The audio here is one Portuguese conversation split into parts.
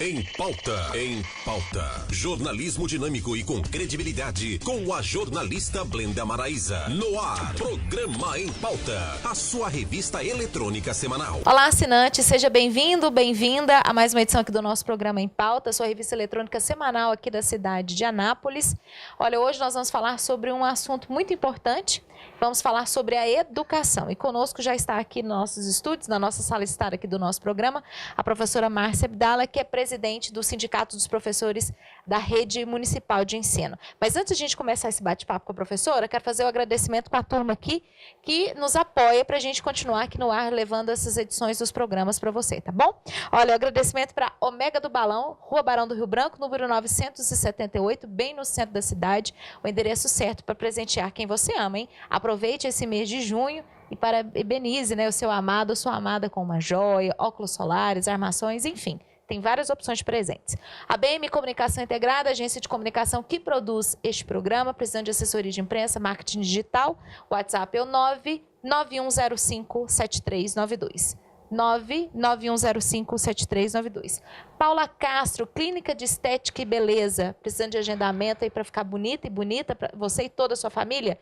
Em pauta. Em pauta. Jornalismo dinâmico e com credibilidade. Com a jornalista Blenda Maraíza. No ar. Programa Em Pauta. A sua revista eletrônica semanal. Olá, assinante. Seja bem-vindo, bem-vinda a mais uma edição aqui do nosso Programa Em Pauta. Sua revista eletrônica semanal aqui da cidade de Anápolis. Olha, hoje nós vamos falar sobre um assunto muito importante. Vamos falar sobre a educação. E conosco já está aqui nos nossos estúdios, na nossa sala de estar aqui do nosso programa, a professora Márcia Abdala, que é presidente do Sindicato dos Professores da Rede Municipal de Ensino. Mas antes de a gente começar esse bate-papo com a professora, quero fazer o agradecimento para a turma aqui que nos apoia para a gente continuar aqui no ar, levando essas edições dos programas para você, tá bom? Olha, o agradecimento para Omega do Balão, Rua Barão do Rio Branco, número 978, bem no centro da cidade, o endereço certo para presentear quem você ama, hein? Aproveite esse mês de junho e parabenize, né, o seu amado ou sua amada com uma joia, óculos solares, armações, enfim. Tem várias opções de presentes. A BM Comunicação Integrada, agência de comunicação que produz este programa, precisando de assessoria de imprensa, marketing digital. O WhatsApp é o 991057392. 991057392. Paula Castro, Clínica de Estética e Beleza, precisando de agendamento aí para ficar bonita e bonita para você e toda a sua família?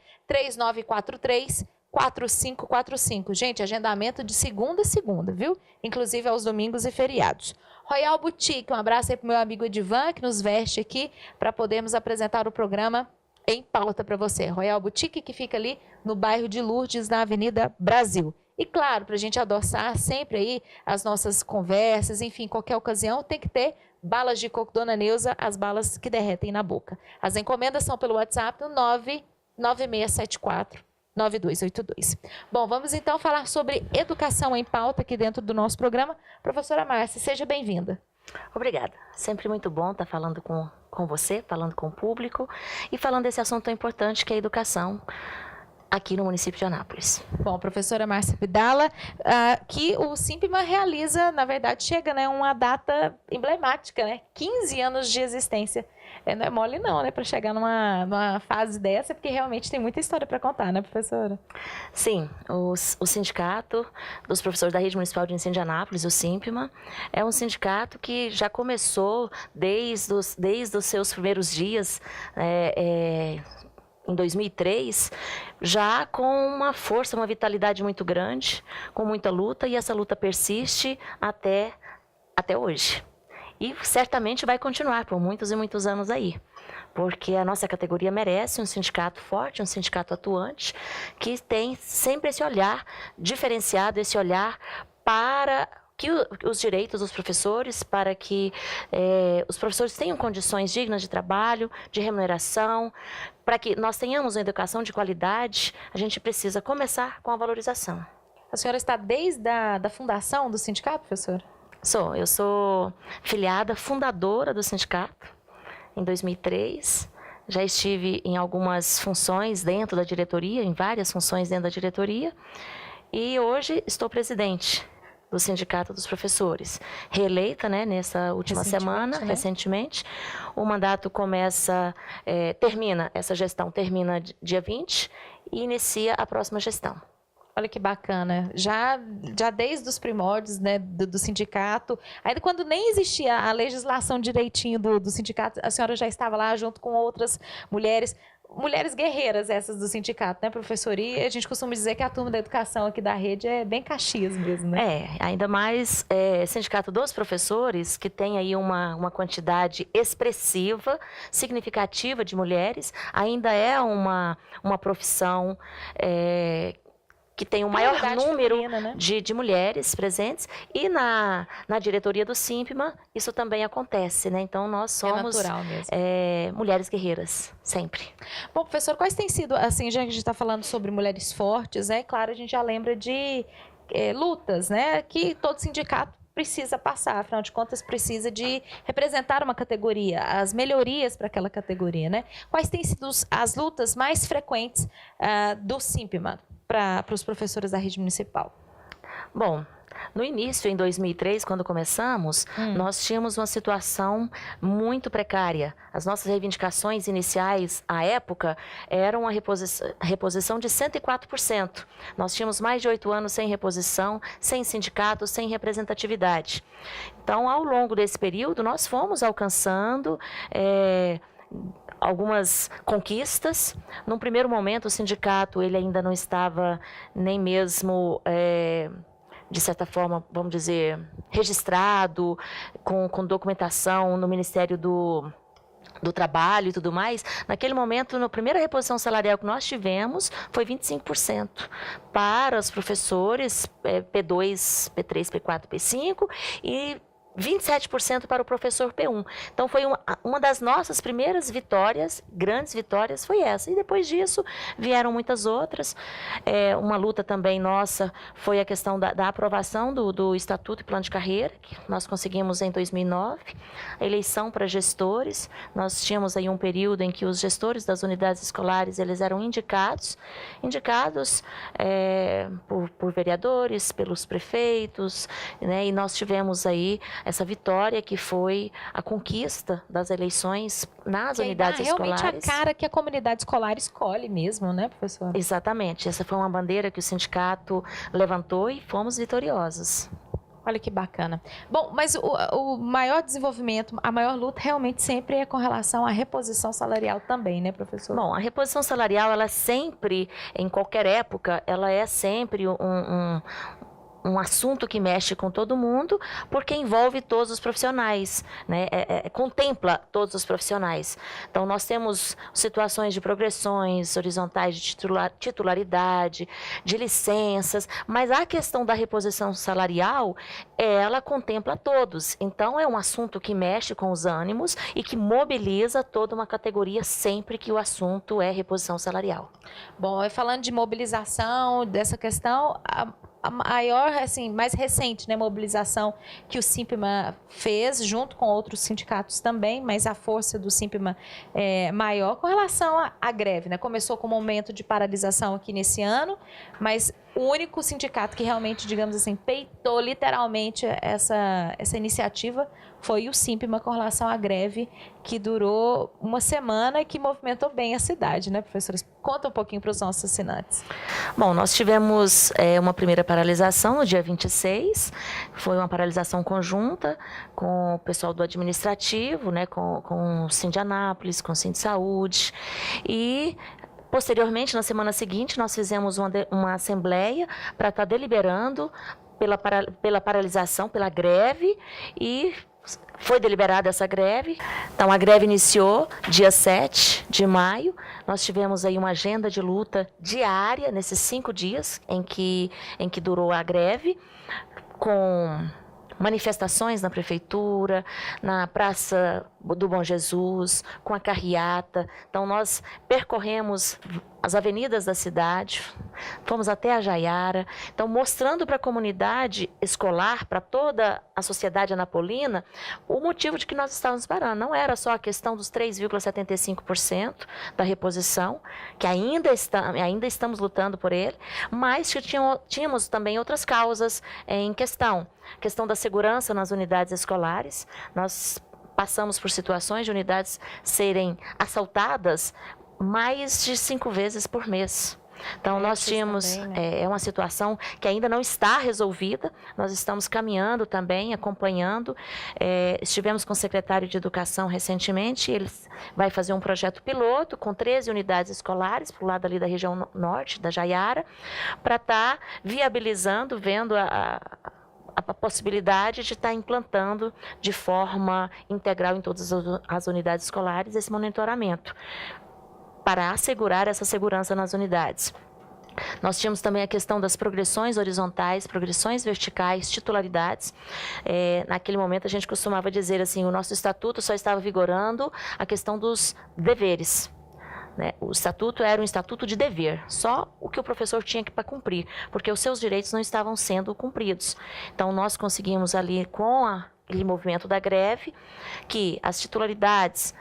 3943-4545. Gente, agendamento de segunda a segunda, viu? Inclusive aos domingos e feriados. Royal Boutique, um abraço aí para o meu amigo Edivan, que nos veste aqui para podermos apresentar o programa Em Pauta para você. Royal Boutique, que fica ali no bairro de Lourdes, na Avenida Brasil. E claro, para a gente adoçar sempre aí as nossas conversas, enfim, qualquer ocasião, tem que ter balas de coco Dona Neuza, as balas que derretem na boca. As encomendas são pelo WhatsApp no 99674-9282. Bom, vamos então falar sobre educação em pauta aqui dentro do nosso programa. Professora Márcia, seja bem-vinda. Obrigada. Sempre muito bom estar falando com você, falando com o público e falando desse assunto tão importante que é a educação aqui no município de Anápolis. Bom, professora Márcia Abdala, que o Simpma realiza, na verdade, chega, né, uma data emblemática, né? 15 anos de existência. Não é mole não, né, para chegar numa fase dessa, porque realmente tem muita história para contar, né, professora? Sim, o Sindicato dos Professores da Rede Municipal de Ensino de Anápolis, o Simpma, é um sindicato que já começou desde os seus primeiros dias, em 2003, já com uma força, uma vitalidade muito grande, com muita luta, e essa luta persiste até hoje. E certamente vai continuar por muitos e muitos anos aí, porque a nossa categoria merece um sindicato forte, um sindicato atuante, que tem sempre esse olhar diferenciado, esse olhar para os direitos dos professores, para que os professores tenham condições dignas de trabalho, de remuneração. Para que nós tenhamos uma educação de qualidade, a gente precisa começar com a valorização. A senhora está desde a fundação do sindicato, professora? Eu sou filiada, fundadora do sindicato, em 2003. Já estive em algumas funções dentro da diretoria, em várias funções dentro da diretoria. E hoje estou presidente do Sindicato dos Professores, reeleita, né, nessa última semana, recentemente. O mandato essa gestão termina dia 20 e inicia a próxima gestão. Olha que bacana, já desde os primórdios, né, do sindicato, ainda quando nem existia a legislação direitinho do sindicato, a senhora já estava lá junto com outras mulheres guerreiras essas do sindicato, né, professor? E a gente costuma dizer que a turma da educação aqui da rede é bem Caxias mesmo, né? Ainda mais Sindicato dos Professores, que tem aí uma quantidade expressiva, significativa de mulheres, ainda é uma profissão que tem o maior número feminina, né, de mulheres presentes, e na diretoria do Simpma isso também acontece, né? Então nós somos mulheres guerreiras, sempre. Bom, professor, quais têm sido, assim, já que a gente está falando sobre mulheres fortes, claro, a gente já lembra de lutas, né, que todo sindicato precisa passar, afinal de contas precisa de representar uma categoria, as melhorias para aquela categoria, né? Quais têm sido as lutas mais frequentes do Simpma para os professores da rede municipal? Bom, No início, em 2003, quando começamos, nós tínhamos uma situação muito precária. As nossas reivindicações iniciais, à época, eram uma reposição de 104%. Nós tínhamos mais de 8 anos sem reposição, sem sindicato, sem representatividade. Então, ao longo desse período, nós fomos alcançando algumas conquistas. Num primeiro momento, o sindicato ele ainda não estava nem mesmo... de certa forma, vamos dizer, registrado, com documentação no Ministério do Trabalho e tudo mais. Naquele momento, na primeira reposição salarial que nós tivemos, foi 25% para os professores P2, P3, P4, P5 e 27% para o professor P1. Então, foi uma das nossas primeiras vitórias, grandes vitórias, foi essa. E depois disso, vieram muitas outras. Uma luta também nossa foi a questão da aprovação do Estatuto e Plano de Carreira, que nós conseguimos em 2009. A eleição para gestores, nós tínhamos aí um período em que os gestores das unidades escolares, eles eram indicados por vereadores, pelos prefeitos, né? E nós tivemos aí essa vitória que foi a conquista das eleições nas unidades escolares. Realmente a cara que a comunidade escolar escolhe mesmo, né, professora? Exatamente. Essa foi uma bandeira que o sindicato levantou e fomos vitoriosos. Olha que bacana. Bom, mas o maior desenvolvimento, a maior luta realmente sempre é com relação à reposição salarial também, né, professor? Bom, a reposição salarial, ela sempre, em qualquer época, ela é sempre um assunto que mexe com todo mundo, porque envolve todos os profissionais, né? Contempla todos os profissionais. Então, nós temos situações de progressões horizontais de titularidade, de licenças, mas a questão da reposição salarial, ela contempla todos. Então, é um assunto que mexe com os ânimos e que mobiliza toda uma categoria sempre que o assunto é reposição salarial. Bom, falando de mobilização, dessa questão, a maior, assim, mais recente, né, mobilização que o SINPMA fez, junto com outros sindicatos também, mas a força do SINPMA é maior com relação à greve, né? Começou com um momento de paralisação aqui nesse ano, mas o único sindicato que realmente, digamos assim, peitou literalmente essa iniciativa foi o SINPMA com relação à greve, que durou uma semana e que movimentou bem a cidade, né, professores? Conta um pouquinho para os nossos assinantes. Bom, nós tivemos uma primeira paralisação no dia 26, foi uma paralisação conjunta com o pessoal do administrativo, né, com o Sind Anápolis, com o Sind Saúde, e posteriormente, na semana seguinte, nós fizemos uma assembleia para estar deliberando pela paralisação, pela greve, e foi deliberada essa greve. Então, a greve iniciou dia 7 de maio. Nós tivemos aí uma agenda de luta diária nesses 5 dias em que durou a greve, com manifestações na prefeitura, na Praça do Bom Jesus, com a carreata. Então, nós percorremos as avenidas da cidade, fomos até a Jaiara, então mostrando para a comunidade escolar, para toda a sociedade anapolina, o motivo de que nós estávamos parando. Não era só a questão dos 3,75% da reposição, que ainda estamos lutando por ele, mas que tínhamos também outras causas em questão. A questão da segurança nas unidades escolares. Nós passamos por situações de unidades serem assaltadas mais de 5 vezes por mês. Então, nós tínhamos, também, né? Uma situação que ainda não está resolvida, nós estamos caminhando também, acompanhando, estivemos com o secretário de Educação recentemente, ele vai fazer um projeto piloto com 13 unidades escolares, para o lado ali da região norte, da Jaiara, para estar viabilizando, vendo a possibilidade de estar implantando de forma integral em todas as unidades escolares esse monitoramento, para assegurar essa segurança nas unidades. Nós tínhamos também a questão das progressões horizontais, progressões verticais, titularidades. Naquele momento a gente costumava dizer assim, o nosso estatuto só estava vigorando a questão dos deveres. Né? O estatuto era um estatuto de dever, só o que o professor tinha para cumprir, porque os seus direitos não estavam sendo cumpridos. Então, nós conseguimos ali, com a aquele movimento da greve, que as titularidades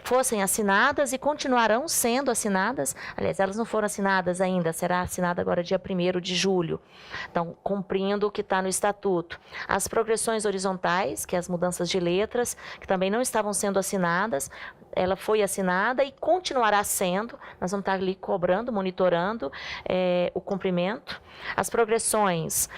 fossem assinadas e continuarão sendo assinadas. Aliás, elas não foram assinadas ainda, será assinada agora dia 1º de julho. Então, cumprindo o que está no Estatuto. As progressões horizontais, que é as mudanças de letras, que também não estavam sendo assinadas, ela foi assinada e continuará sendo. Nós vamos estar ali cobrando, monitorando o cumprimento. As progressões,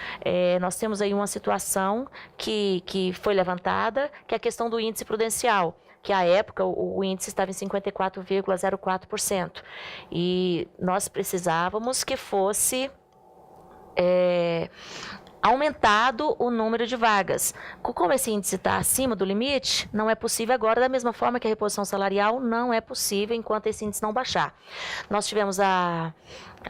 nós temos aí uma situação que foi levantada, que é a questão do índice prudencial, que à época o índice estava em 54,04%. E nós precisávamos que fosse aumentado o número de vagas. Como esse índice está acima do limite, não é possível agora, da mesma forma que a reposição salarial não é possível enquanto esse índice não baixar. Nós tivemos a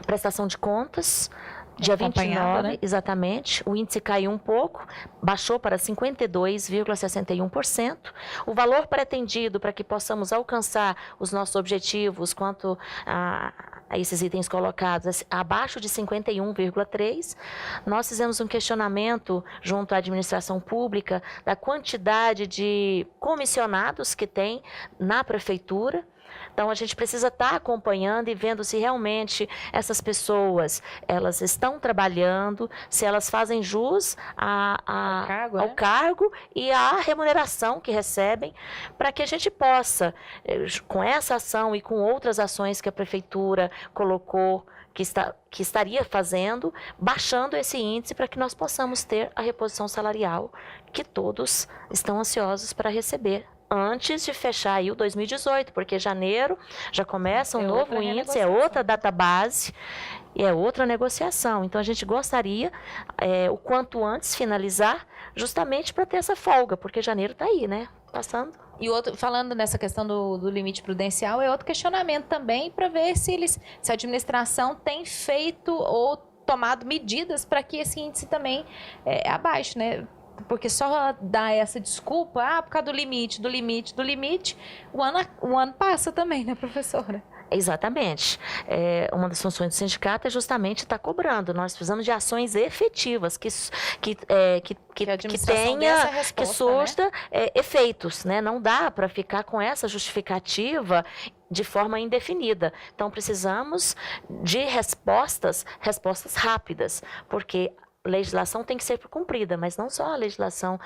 prestação de contas, dia 29, né? Exatamente, o índice caiu um pouco, baixou para 52,61%. O valor pretendido para que possamos alcançar os nossos objetivos quanto a esses itens colocados, abaixo de 51,3%. Nós fizemos um questionamento junto à administração pública da quantidade de comissionados que tem na prefeitura. Então, a gente precisa estar acompanhando e vendo se realmente essas pessoas, elas estão trabalhando, se elas fazem jus ao cargo e à remuneração que recebem, para que a gente possa, com essa ação e com outras ações que a Prefeitura colocou, que estaria fazendo, baixando esse índice para que nós possamos ter a reposição salarial que todos estão ansiosos para receber, antes de fechar aí o 2018, porque janeiro já começa um novo índice, é outra database e é outra negociação. Então, a gente gostaria, o quanto antes, finalizar, justamente para ter essa folga, porque janeiro está aí, né? Passando. E outro, falando nessa questão do limite prudencial, é outro questionamento também para ver se a administração tem feito ou tomado medidas para que esse índice também abaixe, né? Porque só dá essa desculpa, por causa do limite, o ano passa também, né, professora? Exatamente. Uma das funções do sindicato é justamente estar cobrando. Nós precisamos de ações efetivas que tenha, que surta, né? Efeitos, né? Não dá para ficar com essa justificativa de forma indefinida. Então, precisamos de respostas rápidas, porque a legislação tem que ser cumprida, mas não só a legislação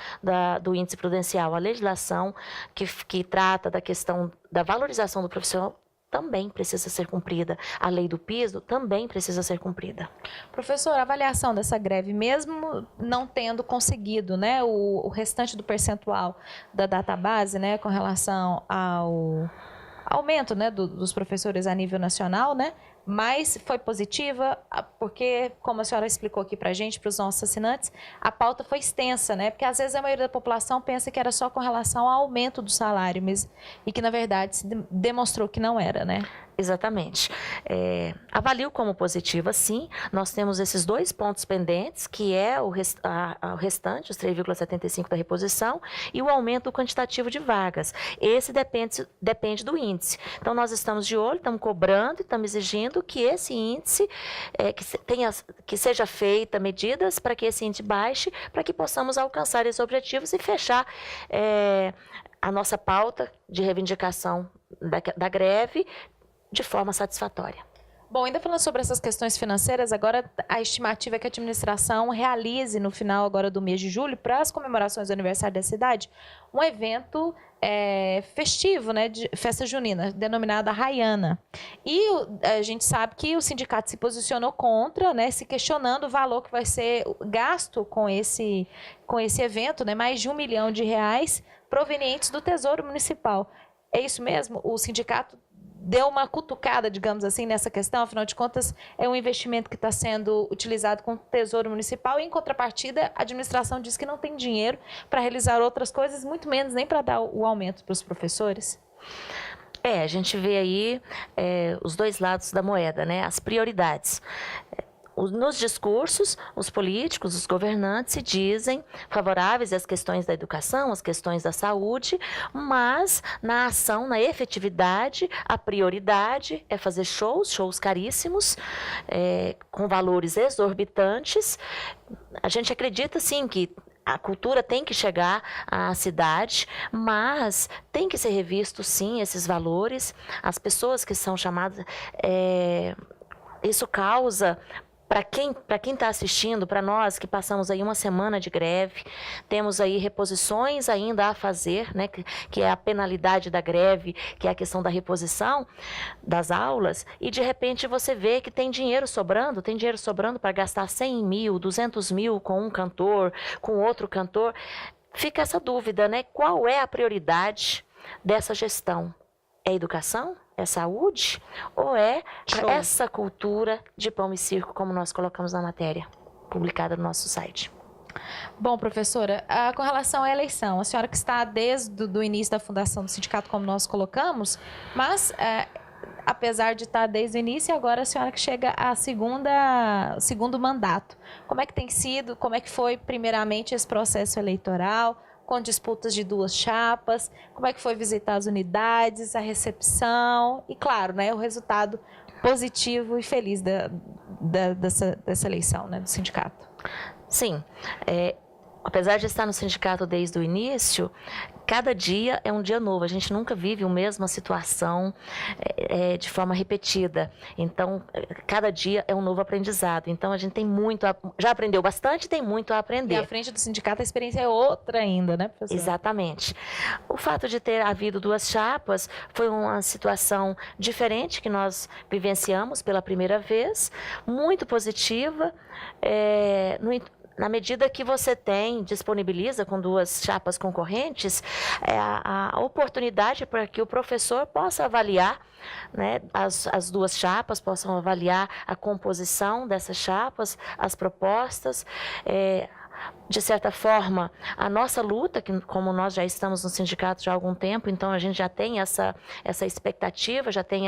do índice prudencial, a legislação que trata da questão da valorização do profissional também precisa ser cumprida. A lei do piso também precisa ser cumprida. Professor, a avaliação dessa greve, mesmo não tendo conseguido, né, o restante do percentual da database, né, com relação ao aumento, né, dos professores a nível nacional, né, mas foi positiva, porque, como a senhora explicou aqui para a gente, para os nossos assinantes, a pauta foi extensa, né? Porque às vezes a maioria da população pensa que era só com relação ao aumento do salário, e que na verdade se demonstrou que não era, né? Exatamente. Avalio como positiva, sim. Nós temos esses 2 pontos pendentes, que é o restante, os 3,75% da reposição, e o aumento quantitativo de vagas. Esse depende do índice. Então, nós estamos de olho, estamos cobrando e estamos exigindo que esse índice, que seja feita medidas para que esse índice baixe, para que possamos alcançar esses objetivos e fechar a nossa pauta de reivindicação da greve de forma satisfatória. Bom, ainda falando sobre essas questões financeiras, agora a estimativa é que a administração realize no final agora do mês de julho, para as comemorações do aniversário da cidade, um evento festivo, né, de festa junina, denominada Raiana. E a gente sabe que o sindicato se posicionou contra, né, se questionando o valor que vai ser gasto com esse evento, né, mais de R$1 milhão provenientes do Tesouro Municipal. É isso mesmo? O sindicato deu uma cutucada, digamos assim, nessa questão, afinal de contas, é um investimento que está sendo utilizado com o Tesouro Municipal e, em contrapartida, a administração diz que não tem dinheiro para realizar outras coisas, muito menos nem para dar o aumento para os professores. A gente vê aí os 2 lados da moeda, né? As prioridades. Nos discursos, os políticos, os governantes se dizem favoráveis às questões da educação, às questões da saúde, mas na ação, na efetividade, a prioridade é fazer shows caríssimos, com valores exorbitantes. A gente acredita, sim, que A cultura tem que chegar à cidade, mas tem que ser revisto, sim, esses valores. As pessoas que são chamadas, isso causa, para quem está assistindo, para nós que passamos aí uma semana de greve, temos aí reposições ainda a fazer, né, que é a penalidade da greve, que é a questão da reposição das aulas, e de repente você vê que tem dinheiro sobrando para gastar 100 mil, 200 mil com um cantor, com outro cantor. Fica essa dúvida, né? Qual é a prioridade dessa gestão? É educação? É saúde? Ou é essa cultura de pão e circo, como nós colocamos na matéria publicada no nosso site? Bom, professora, com relação à eleição, a senhora que está desde o início da fundação do sindicato, como nós colocamos, mas apesar de estar desde o início, agora a senhora que chega à segundo mandato. Como é que tem sido, como é que foi primeiramente esse processo eleitoral, com disputas de 2 chapas, como é que foi visitar as unidades, a recepção e, claro, né, o resultado positivo e feliz dessa eleição, né, do sindicato? Sim, apesar de estar no sindicato desde o início, cada dia é um dia novo. A gente nunca vive a mesma situação de forma repetida. Então, cada dia é um novo aprendizado. Então, a gente tem muito, já aprendeu bastante, tem muito a aprender. E à frente do sindicato a experiência é outra ainda, né, professora? Exatamente. O fato de ter havido 2 chapas foi uma situação diferente que nós vivenciamos pela primeira vez, muito positiva. Na medida que você disponibiliza com 2 chapas concorrentes, a oportunidade para que o professor possa avaliar, né, as 2 chapas, possam avaliar a composição dessas chapas, as propostas. De certa forma, a nossa luta, que como nós já estamos no sindicato já há algum tempo, então a gente já tem essa expectativa, já tem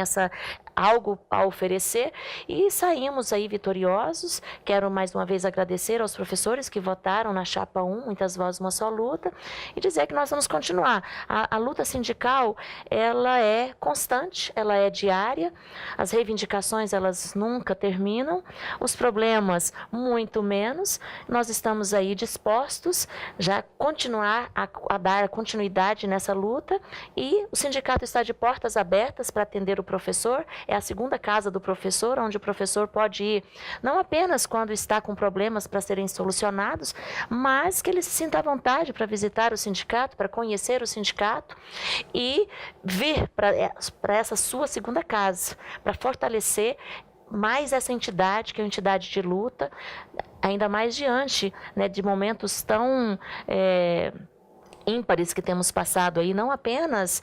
algo a oferecer e saímos aí vitoriosos. Quero mais uma vez agradecer aos professores que votaram na chapa 1, muitas vozes, uma só luta, e dizer que nós vamos continuar. A luta sindical, ela é constante, ela é diária, as reivindicações, elas nunca terminam, os problemas, muito menos. Nós estamos aí dispostos já continuar a dar continuidade nessa luta, e o sindicato está de portas abertas para atender o professor. É a segunda casa do professor, onde o professor pode ir, não apenas quando está com problemas para serem solucionados, mas que ele se sinta à vontade para visitar o sindicato, para conhecer o sindicato e vir para essa sua segunda casa, para fortalecer mais essa entidade, que é uma entidade de luta, ainda mais diante, né, de momentos tão ímpares que temos passado aí, não apenas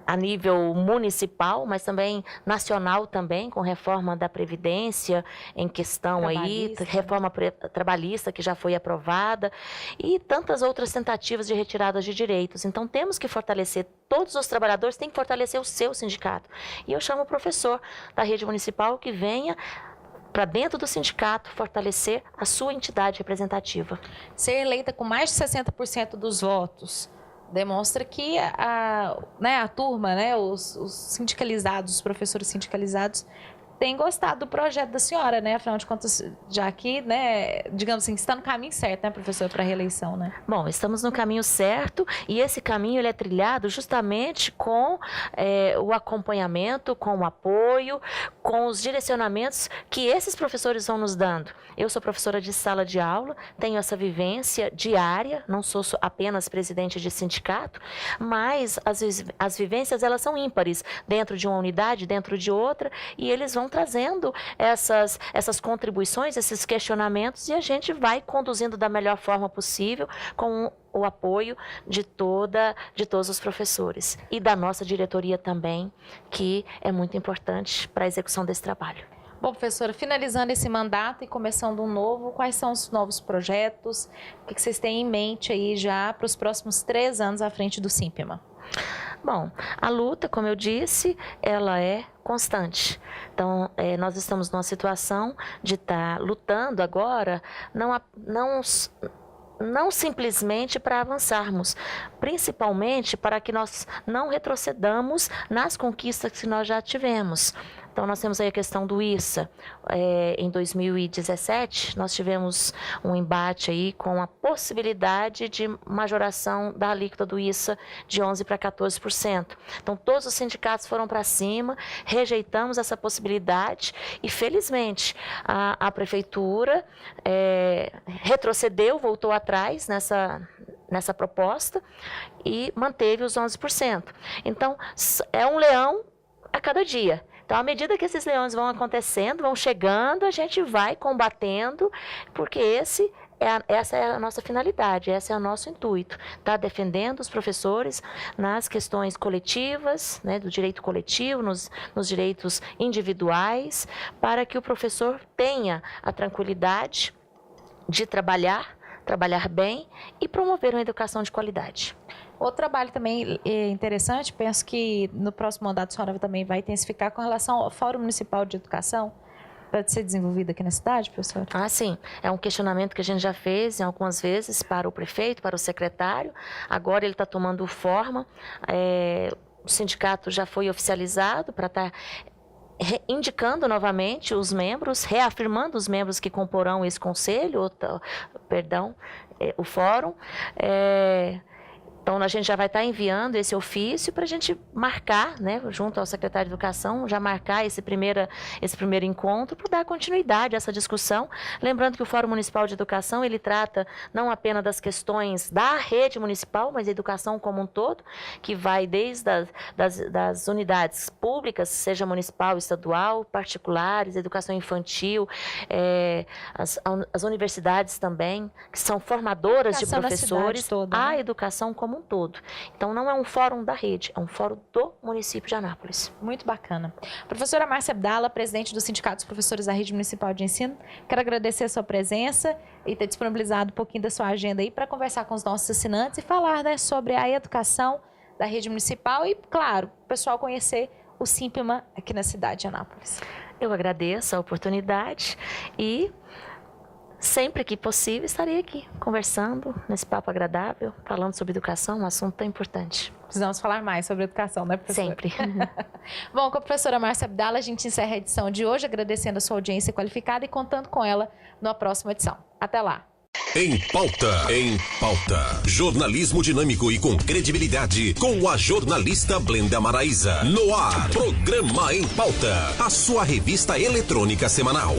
a nível municipal, mas também nacional também, com reforma da Previdência em questão aí, reforma trabalhista que já foi aprovada e tantas outras tentativas de retirada de direitos. Então temos que fortalecer, todos os trabalhadores têm que fortalecer o seu sindicato. E eu chamo o professor da rede municipal que venha para dentro do sindicato fortalecer a sua entidade representativa. Ser eleita com mais de 60% dos votos demonstra que a turma, né, os sindicalizados, os professores sindicalizados, têm gostado do projeto da senhora, né? Afinal de contas, já que, né, digamos assim, está no caminho certo, né, professor, para a reeleição, né? Bom, estamos no caminho certo, e esse caminho ele é trilhado justamente com o acompanhamento, com o apoio, com os direcionamentos que esses professores vão nos dando. Eu sou professora de sala de aula, tenho essa vivência diária, não sou apenas presidente de sindicato, mas as vivências, elas são ímpares, dentro de uma unidade, dentro de outra, e eles vão trazendo essas contribuições, esses questionamentos, e a gente vai conduzindo da melhor forma possível, com o apoio de todos os professores e da nossa diretoria também, que é muito importante para a execução desse trabalho. Bom, professora, finalizando esse mandato e começando um novo, quais são os novos projetos? O que vocês têm em mente aí já para os próximos 3 anos à frente do SINPEMA? Bom, a luta, como eu disse, ela é constante. Então, nós estamos numa situação de estar lutando agora, não simplesmente para avançarmos, principalmente para que nós não retrocedamos nas conquistas que nós já tivemos. Então, nós temos aí a questão do ISA. Em 2017, nós tivemos um embate aí com a possibilidade de majoração da alíquota do ISA de 11% para 14%. Então, todos os sindicatos foram para cima, rejeitamos essa possibilidade e, felizmente, a prefeitura retrocedeu, voltou atrás nessa proposta e manteve os 11%. Então, é um leão a cada dia. Então, à medida que esses leões vão acontecendo, vão chegando, a gente vai combatendo, porque essa é a nossa finalidade, esse é o nosso intuito, tá? Defendendo os professores nas questões coletivas, né, do direito coletivo, nos direitos individuais, para que o professor tenha a tranquilidade de trabalhar bem e promover uma educação de qualidade. Outro trabalho também interessante, penso que no próximo mandato a senhora também vai intensificar com relação ao Fórum Municipal de Educação, para ser desenvolvido aqui na cidade, professora? Sim. É um questionamento que a gente já fez algumas vezes para o prefeito, para o secretário. Agora ele está tomando forma. O sindicato já foi oficializado para estar indicando novamente os membros, reafirmando os membros que comporão esse conselho, o fórum. Então, a gente já vai estar enviando esse ofício para a gente marcar, né, junto ao secretário de Educação, já marcar esse primeiro encontro para dar continuidade a essa discussão. Lembrando que o Fórum Municipal de Educação, ele trata não apenas das questões da rede municipal, mas da educação como um todo, que vai desde das unidades públicas, seja municipal, estadual, particulares, educação infantil, as universidades também, que são formadoras de professores, toda, né? A educação como um todo. Então, não é um fórum da rede, é um fórum do município de Anápolis. Muito bacana. Professora Márcia Abdala, presidente do Sindicato dos Professores da Rede Municipal de Ensino, quero agradecer a sua presença e ter disponibilizado um pouquinho da sua agenda aí para conversar com os nossos assinantes e falar, né, sobre a educação da rede municipal e, claro, o pessoal conhecer o SINPMA aqui na cidade de Anápolis. Eu agradeço a oportunidade e sempre que possível estarei aqui conversando nesse papo agradável, falando sobre educação, um assunto tão importante. Precisamos falar mais sobre educação, né, professora? Sempre. Bom, com a professora Márcia Abdala, a gente encerra a edição de hoje, agradecendo a sua audiência qualificada e contando com ela na próxima edição. Até lá. Em pauta. Em pauta. Jornalismo dinâmico e com credibilidade. Com a jornalista Blenda Maraíza. No ar. Programa Em Pauta. A sua revista eletrônica semanal.